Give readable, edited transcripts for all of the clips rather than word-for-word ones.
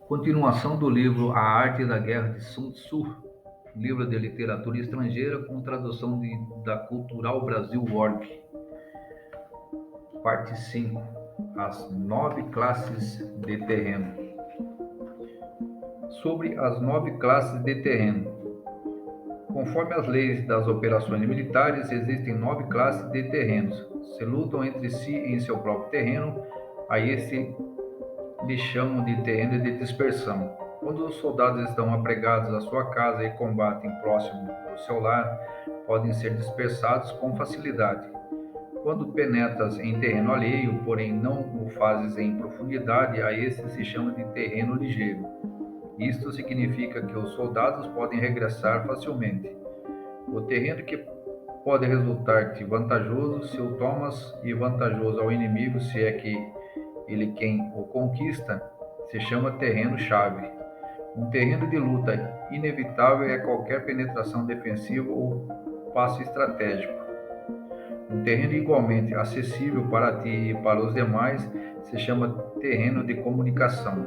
Continuação do livro A Arte da Guerra de Sun Tzu, livro de literatura estrangeira com tradução da Cultural Brasil Org. Parte 5. As 9 classes de terreno. Sobre as 9 classes de terreno. Conforme as leis das operações militares, existem 9 classes de terrenos. Se lutam entre si em seu próprio terreno, a esse lhe chamam de terreno de dispersão. Quando os soldados estão apregados à sua casa e combatem próximo do seu lar, podem ser dispersados com facilidade. Quando penetras em terreno alheio, porém não o fazes em profundidade, a esse se chama de terreno ligeiro. Isto significa que os soldados podem regressar facilmente. O terreno que pode resultar-te vantajoso se o tomas e vantajoso ao inimigo se é que ele quem o conquista, se chama terreno-chave. Um terreno de luta inevitável é qualquer penetração defensiva ou passo estratégico. Um terreno igualmente acessível para ti e para os demais se chama terreno de comunicação.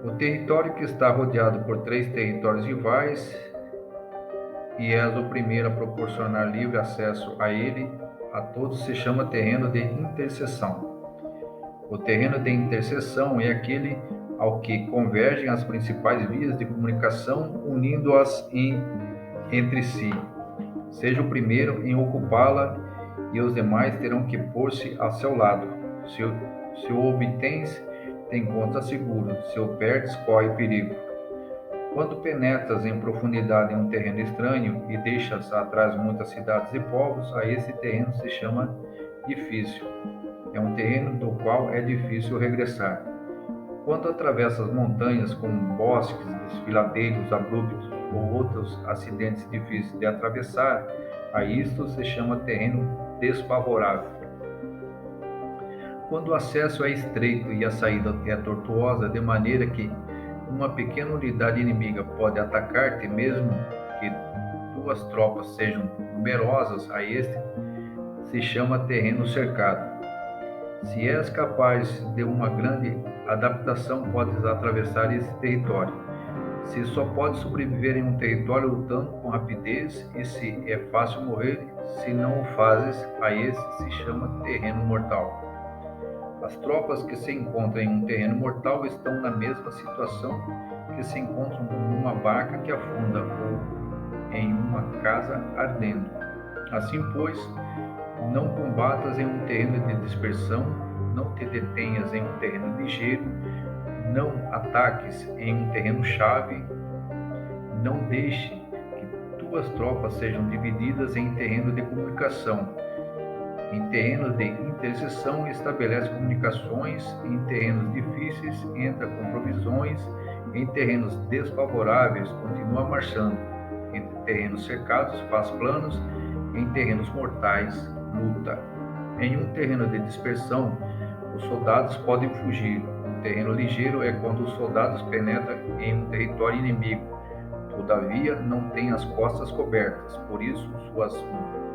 O território que está rodeado por 3 territórios rivais e és o primeiro a proporcionar livre acesso a ele, a todos se chama terreno de interseção. O terreno de interseção é aquele ao que convergem as principais vias de comunicação, unindo-as entre si. Seja o primeiro em ocupá-la e os demais terão que pôr-se a seu lado. Se o obtens, te encontras seguro, se o perdes, corre perigo. Quando penetras em profundidade em um terreno estranho e deixas atrás muitas cidades e povos, a esse terreno se chama difícil. É um terreno do qual é difícil regressar. Quando atravessas montanhas com bosques, desfiladeiros abruptos ou outros acidentes difíceis de atravessar, a isto se chama terreno desfavorável. Quando o acesso é estreito e a saída é tortuosa, de maneira que uma pequena unidade inimiga pode atacar-te, mesmo que tuas tropas sejam numerosas, a este se chama terreno cercado. Se és capaz de uma grande adaptação, podes atravessar esse território. Se só podes sobreviver em um território lutando com rapidez, e se é fácil morrer, se não o fazes, a esse se chama terreno mortal. As tropas que se encontram em um terreno mortal estão na mesma situação que se encontram numa barca que afunda ou em uma casa ardendo. Assim, pois, não combatas em um terreno de dispersão, não te detenhas em um terreno ligeiro, não ataques em um terreno-chave, não deixe que tuas tropas sejam divididas em terreno de comunicação. Em terrenos de interseção, estabelece comunicações, em terrenos difíceis, entra com provisões, em terrenos desfavoráveis, continua marchando, entre terrenos cercados, faz planos, em terrenos mortais, luta. Em um terreno de dispersão, os soldados podem fugir. Um terreno ligeiro é quando os soldados penetram em um território inimigo. Todavia, não têm as costas cobertas, por isso suas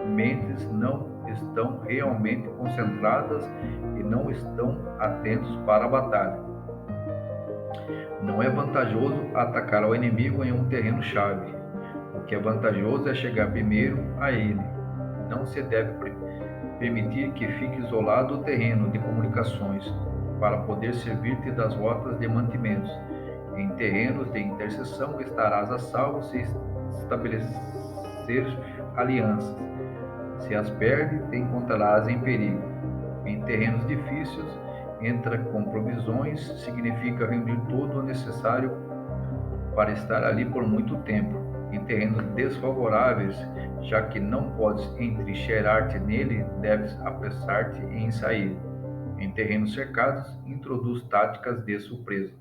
mentes não estão realmente concentradas e não estão atentos para a batalha. Não é vantajoso atacar ao inimigo em um terreno-chave. O que é vantajoso é chegar primeiro a ele. Não se deve permitir que fique isolado o terreno de comunicações para poder servir-te das rotas de mantimentos. Em terrenos de interseção estarás a salvo se estabelecer alianças. Se as perde, te encontrarás em perigo. Em terrenos difíceis, entra com provisões, significa reunir todo o necessário para estar ali por muito tempo. Em terrenos desfavoráveis, já que não podes entrincheirar-te nele, deves apressar-te em sair. Em terrenos cercados, introduz táticas de surpresa.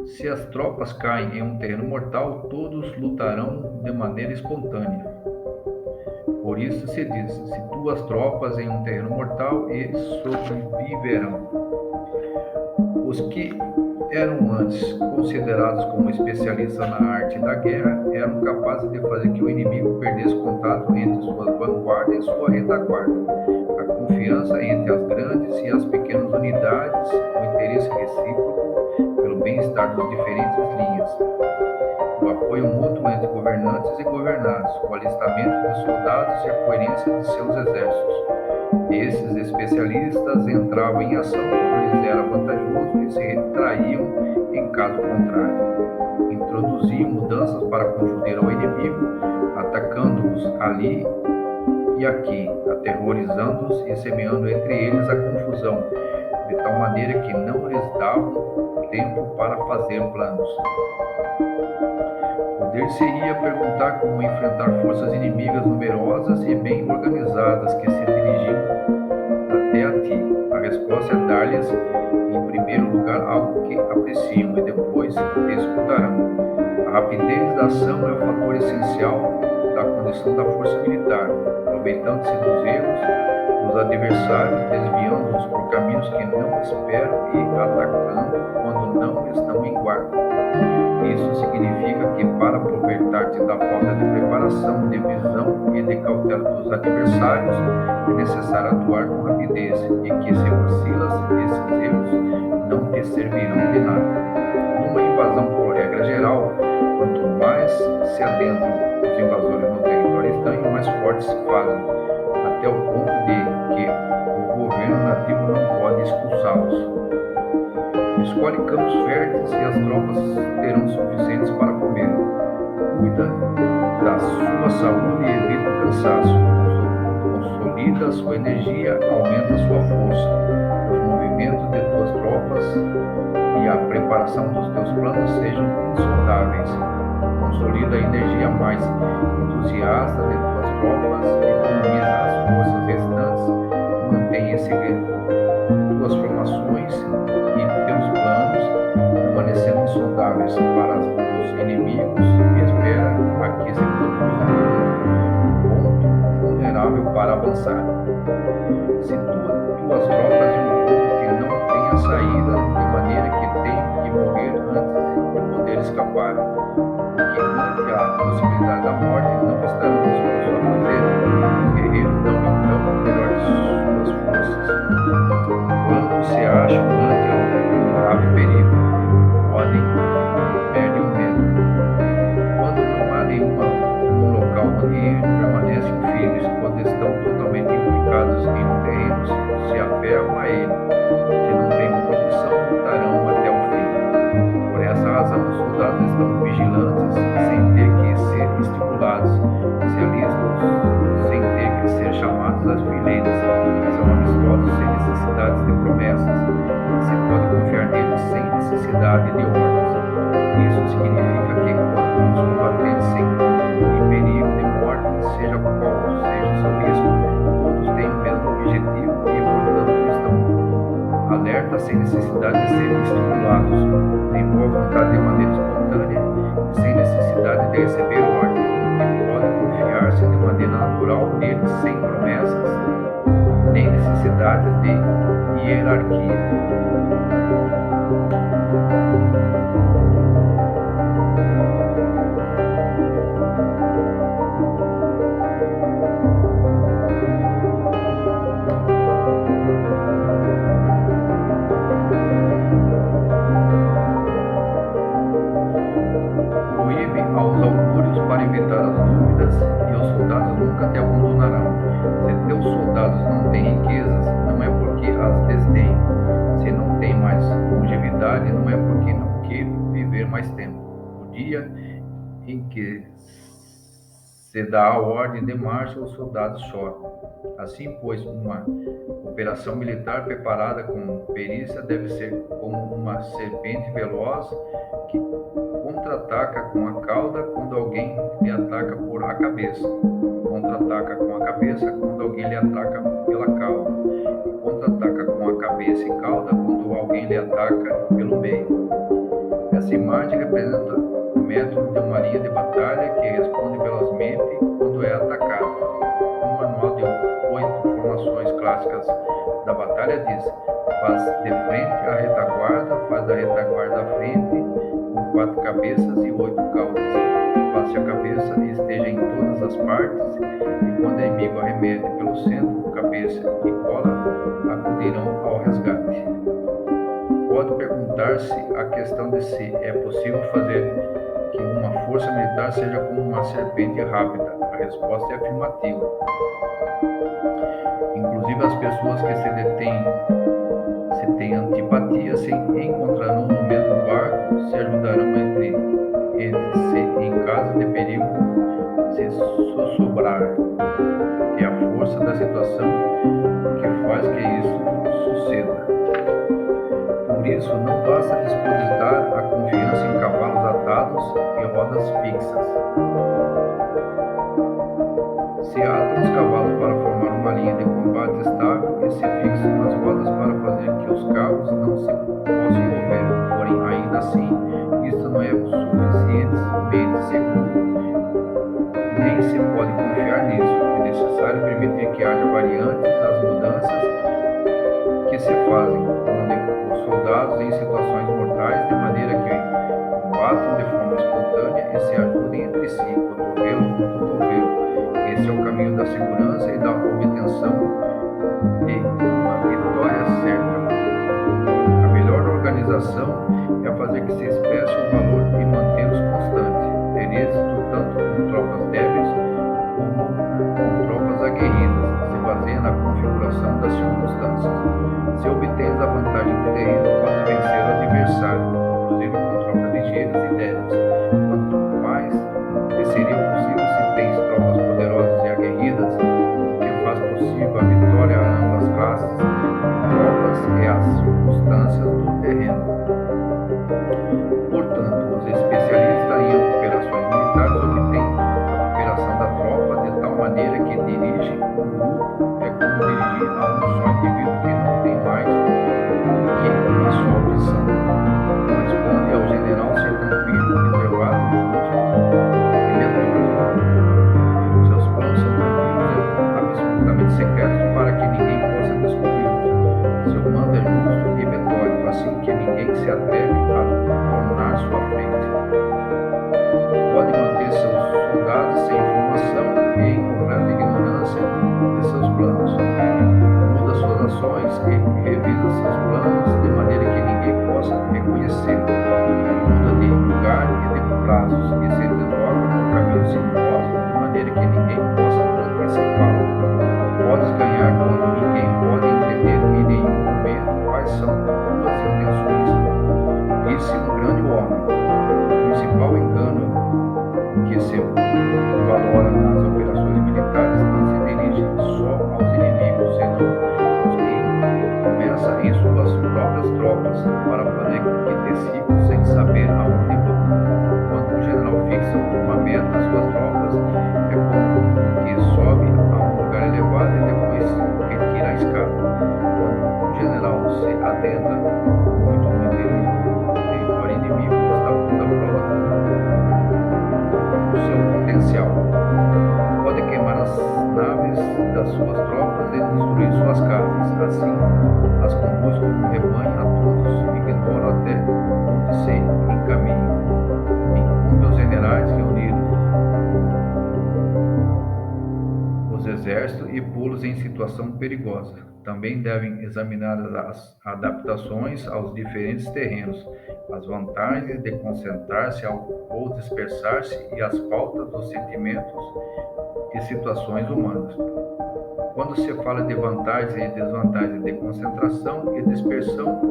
Se as tropas caem em um terreno mortal, todos lutarão de maneira espontânea. Por isso se diz, se tuas tropas em um terreno mortal e sobreviverão. Os que eram antes considerados como especialistas na arte da guerra eram capazes de fazer que o inimigo perdesse contato entre sua vanguarda e sua retaguarda. A confiança confiança entre as grandes e as pequenas unidades, o interesse recíproco pelo bem-estar das diferentes linhas, o apoio mútuo entre governantes e governados, o alistamento de soldados e a coerência de seus exércitos. Esses especialistas entravam em ação quando lhes era vantajoso e se retraíam em caso contrário. Introduziam mudanças para confundir ao inimigo, atacando-os ali e aqui, aterrorizando-os e semeando entre eles a confusão, de tal maneira que não lhes davam tempo para fazer planos. Poder-se-ia perguntar como enfrentar forças inimigas numerosas e bem organizadas que se dirigiam até a ti. A resposta é dar-lhes, em primeiro lugar, algo que apreciam e depois te escutarão. A rapidez da ação é o fator essencial da condição da força militar, aproveitando-se dos erros dos adversários, desviando-os por caminhos que não esperam e atacando quando não estão em guarda. Isso significa que, para aproveitar-te da falta de preparação, de visão e de cautela dos adversários, é necessário atuar com rapidez e que, se vacilas, esses erros não te servirão de nada. Numa invasão por regra geral, quanto mais se adentram os invasores no território estranho, mais fortes se fazem, até o ponto de que o governo nativo não pode expulsá-los. Escolhe campos férteis e as tropas terão suficientes para comer. Cuida da sua saúde e evita o cansaço. Consolida sua energia, aumenta sua força. Os movimentos de tuas tropas e a preparação dos teus planos sejam insondáveis. Consolida a energia mais entusiasta de tuas tropas, economiza as forças restantes, mantém em segredo tuas formações e teus planos, permanecendo insondáveis para os inimigos, e espera a que se produza um ponto vulnerável para avançar. Situa tuas tropas em um ponto que não tenha saída, de maneira que tenham que morrer antes de poder escapar. Porque ante a possibilidade da morte não estarão dispostos a fazer, os guerreiros dão então o melhor de suas forças. Quando se acham ante um grave perigo, podem perder o medo. Quando não há nenhum local onde ir, permanecem firmes. Quando estão totalmente implicados em um terreno, se aferram a ele. Se não têm outra opção, lutarão até o fim. Por essa razão, os soldados estão vigilantes, sem ter que ser estimulados. Se alistam sem ter que ser chamados às fileiras. São amistosos sem necessidades de promessas. Se pode confiar neles sem necessidade de ordens. Isso significa que quando os combatentes se encontram em perigo de morte, seja qual seja o seu risco, todos têm o mesmo objetivo e, portanto, estão alertas sem necessidade de serem estimulados. Têm boa vontade de maneira espontânea e sem necessidade de receber ordens. E podem confiar-se de maneira natural neles sem promessas nem necessidades de hierarquia. Proíbe aos augúrios para evitar as dúvidas e os soldados nunca te abandonarão. Se teus soldados não têm riquezas, não é porque as desdenhem. Se não têm mais longevidade, não é porque não queiram viver mais tempo. No dia em que se dá a ordem de marcha, os soldados choram. Assim, pois, uma operação militar preparada com perícia deve ser como uma serpente veloz que contra-ataca com a cauda quando alguém lhe ataca por a cabeça. Contra-ataca com a cabeça quando alguém lhe ataca pela cauda. E contra-ataca com a cabeça e cauda quando alguém lhe ataca pelo meio. Essa imagem representa o método de uma linha de batalha que responde velozmente quando é atacada. Um manual de 8 formações clássicas da batalha diz: faz de frente à retaguarda, faz da retaguarda à frente, com 4 cabeças e 8 caudas. Face a cabeça e esteja em todas as partes, e quando o inimigo arremete pelo centro, cabeça e cola, acudirão ao resgate. Pode perguntar-se a questão de se é possível fazer que uma força militar seja como uma serpente rápida. A resposta é afirmativa. Inclusive, as pessoas que se têm antipatia se encontrarão no mesmo barco, se ajudarão entre si em caso de perigo se sussurrar. É a força da situação que faz que isso suceda. Por isso, não basta depositar a confiança em cavalos atados e rodas fixas. Se atam os cavalos para formar uma linha de combate estável e se fixam nas rodas para fazer que os carros não se possam mover. Porém, ainda assim, isto não é o suficientemente seguro, nem se pode confiar nisso. É necessário permitir que haja variantes às mudanças que se fazem com os soldados em situações mortais, de maneira que combatam de forma espontânea e se ajudem entre si, cotovelo com cotovelo. Esse é o caminho da segurança e da obtenção de uma vitória certa. A melhor organização é fazer que se expresse o valor e mantê-los constantes, ter êxito tanto com tropas débeis como com tropas aguerridas, se baseia na configuração das circunstâncias. Se obtens a vantagem do terreno, podes vencer o adversário, inclusive com tropas ligeiras e débeis. Quanto mais seria possível se tens tropas poderosas e aguerridas, o que faz possível a vitória a ambas classes. Tropas é as circunstâncias do terreno. Portanto, os especialistas em operações militares obtêm a cooperação da tropa de tal maneira que dirigir um grupo é como dirigir a um só indivíduo que não tem mais que uma só opção. Corresponde ao general ser tranquilo, reservado, justo e metódico. Seus planos são tranquilos e absolutamente secretos para que ninguém possa descobri-los. Seu mando é justo e metódico, assim que ninguém se atreve a tornar sua frente. Pode manter seus soldados sem informação e em completa ignorância de seus planos. Muda suas ações e revisa seus planos de maneira que ninguém possa reconhecer. Muda de lugar e de prazos e se desloca por caminhos sinuosos de maneira que ninguém possa antecipá-lo. Podes ganhar quando ninguém pode entender em nenhum momento quais são tuas intenções. Disse um grande homem: o principal engano que se valora nas operações militares não se dirige só aos inimigos, senão os que começa em suas próprias tropas, para fazer que decidam sem saber aonde vão. Quando o general fixa uma meta às suas tropas, é como que sobe a um lugar elevado e depois retira a escada. Quando um general se adentra muito no território inimigo, está pondo à prova o seu potencial. Pode queimar as naves das suas tropas e destruir suas casas. Assim, as conduz como um rebanho a todos, ignora até onde se encaminha. Incumbe aos generais reunir os exércitos e pô-los em situação perigosa. Também devem examinar as adaptações aos diferentes terrenos, as vantagens de concentrar-se ou dispersar-se e as pautas dos sentimentos e situações humanas. Quando se fala de vantagens e desvantagens de concentração e dispersão,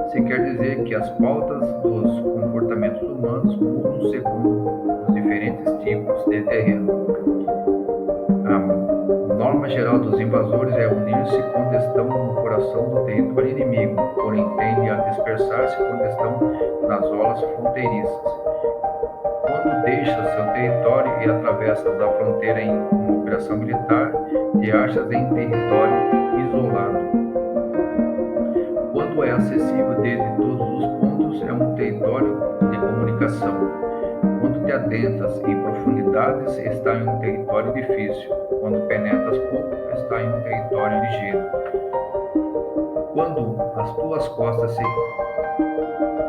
se quer dizer que as pautas dos comportamentos humanos mudam segundo os diferentes tipos de terreno. A norma geral dos invasores é unir-se quando estão no coração do território inimigo, porém tendem a dispersar-se quando estão nas zonas fronteiriças. Quando deixas seu território e atravessas a fronteira em uma operação militar, te achas em território isolado. Quando é acessível desde todos os pontos, é um território de comunicação. Quando te adentras em profundidades, está em um território difícil. Quando penetras pouco, está em um território ligeiro. Quando as tuas costas se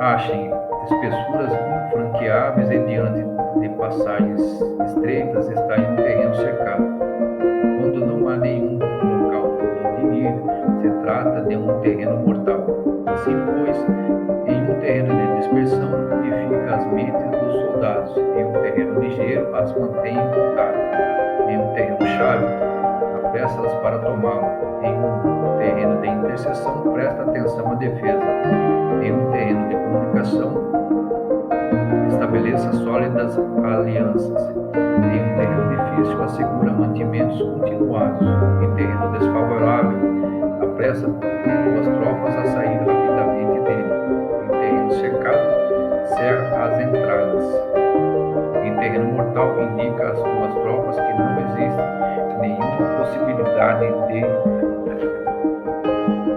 achem espessuras infranqueáveis e diante de passagens estreitas, está em um terreno cercado. Quando não há nenhum local onde ir, Se trata de um terreno mortal. Assim, pois, em um terreno de dispersão, unifica as mentes dos soldados. Em um terreno ligeiro, as mantém em contato. Em um terreno chave, apressa-as para tomá-lo. Em um terreno de intercessão, presta atenção à defesa. Em um terreno de comunicação, estabeleça sólidas alianças. Em um terreno difícil, assegura mantimentos continuados. Em terreno desfavorável, apressa suas tropas a sair rapidamente dele. Em terreno cercado, cerca as entradas. Em terreno mortal, indica às suas tropas que não existe nenhuma possibilidade de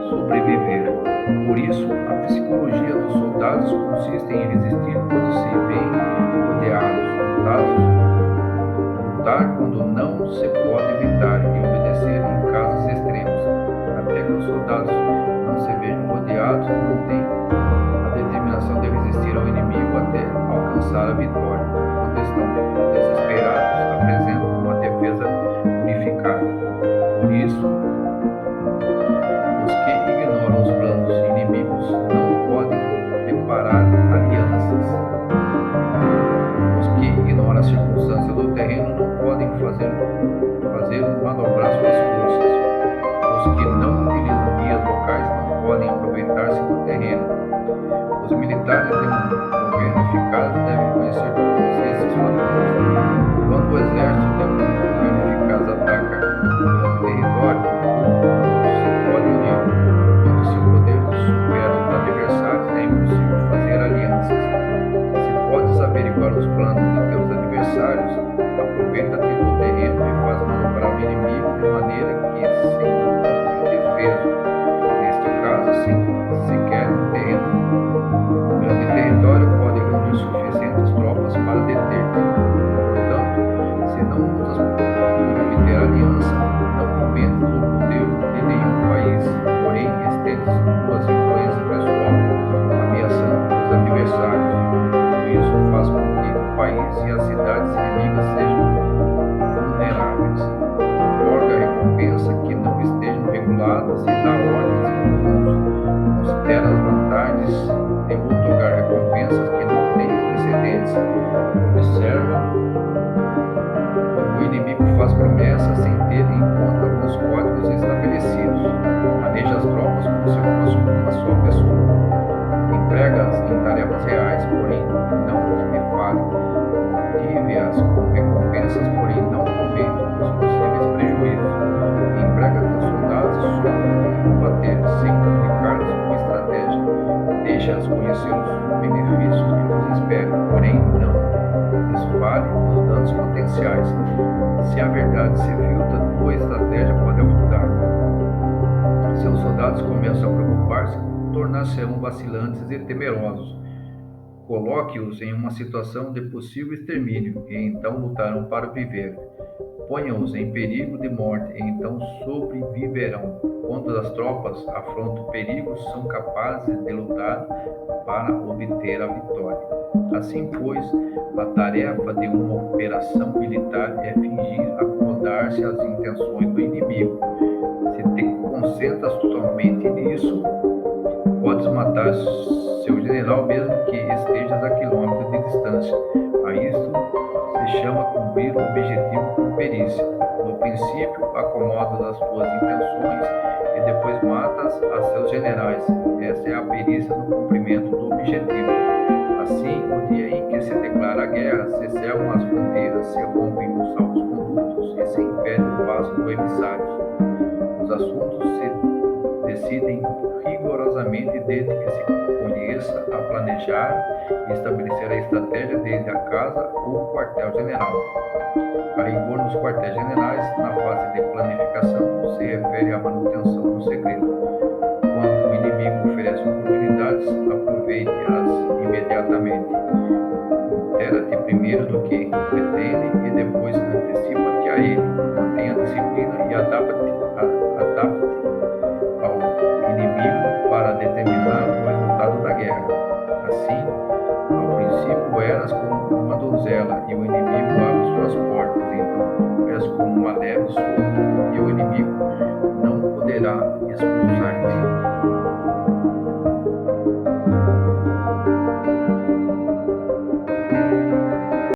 sobreviver. Por isso, a psicologia dos soldados consiste em resistir quando se veem rodeados, lutar quando não se pode evitar e obedecer em casos extremos. Até que os soldados não se vejam rodeados, não têm a determinação de resistir ao inimigo até alcançar a vitória. Quando estão desesperados, apresentam uma defesa unificada. Por isso, os que ignoram os planos inimigos não podem preparar alianças. Os que ignoram as circunstâncias do terreno não podem fazer manobrar suas forças. Os que não utilizam guias locais não podem aproveitar-se do terreno. Os militares de um governo eficaz devem conhecer todos esses fatores. Quando o exército de um governo eficaz ataca um território, se pode unir. Quando seu poder supera os adversários, é impossível fazer alianças. Se podes averiguar os planos de teus adversários, aproveita-te do terreno e faz manobrar o inimigo de maneira que se encontre indefeso. Neste caso, se quer um terreno, um grande território pode reunir suficientes tropas para deter-te. Portanto, se não lutas por obter aliança, não aumentas o poder de nenhum país, porém estendes tuas influência pessoal, ameaçando os adversários. Isso faz com que o país e as cidades inimigas sejam vulneráveis. Otorga recompensa que não estejam reguladas e dá ordens comuns. Considera as vantagens de otorgar recompensas que não têm precedentes. Observa como o inimigo faz promessas sem ter em conta os códigos estabelecidos. Maneja as tropas como se fosse uma só pessoa. Emprega-as em tarefas reais, porém não os defale. Motive-as com recompensas, porém não aumente os possíveis prejuízos. Emprega teus soldados só para combater, sem comunicar-lhes uma estratégia. Deixa-as conhecer os benefícios que os esperam, porém não lhes fale dos danos potenciais. Se a verdade se filtra, tua estratégia pode afundar. Seus soldados começam a preocupar-se, tornar-se-ão vacilantes e temerosos. Coloque-os em uma situação de possível extermínio, e então lutarão para viver. Ponha-os em perigo de morte, e então sobreviverão. Quando as tropas afrontam perigos, são capazes de lutar para obter a vitória. Assim, pois, a tarefa de uma operação militar é fingir acomodar-se às intenções do inimigo. Se te concentras totalmente nisso, podes matar seu general mesmo que estejas a quilômetros de distância. A isto se chama cumprir o objetivo com perícia. No princípio, acomodas as tuas intenções e depois matas a seus generais. Essa é a perícia no cumprimento do objetivo. Assim, no dia em que se declara a guerra, se cercam as fronteiras, se rompem os salvos-condutos e se impede o passo do emissário. Os assuntos se decidem rigorosamente desde que se conheça a planejar e estabelecer a estratégia desde a casa ou quartel-general. A rigor nos quartéis-generais, na fase de planificação, se refere à manutenção do segredo. Quando o inimigo oferece oportunidades, aproveite-as imediatamente. Intera-te primeiro do que pretende e depois antecipa-te a ele. Mantenha a disciplina e adapte ao inimigo para determinar o resultado da guerra. Assim, ao princípio eras como uma donzela e o inimigo abre suas portas, então tu és como uma leve solta